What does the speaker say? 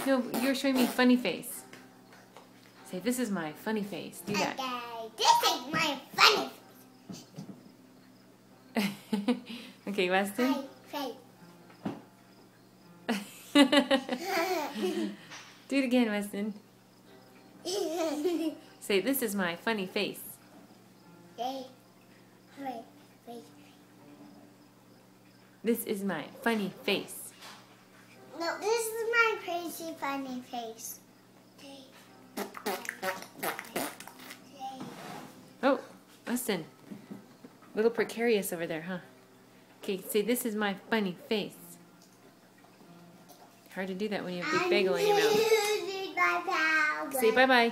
No, you're showing me funny face. Say, this is my funny face. Do that. Okay, this is my funny face. Okay, Weston. Face. Do it again, Weston. Say, this is my funny face. This is my funny face. No, this is my crazy funny face. Oh, Weston. A little precarious over there, huh? Okay, say, this is my funny face. Hard to do that when you have a big bagel in your mouth. Say bye-bye.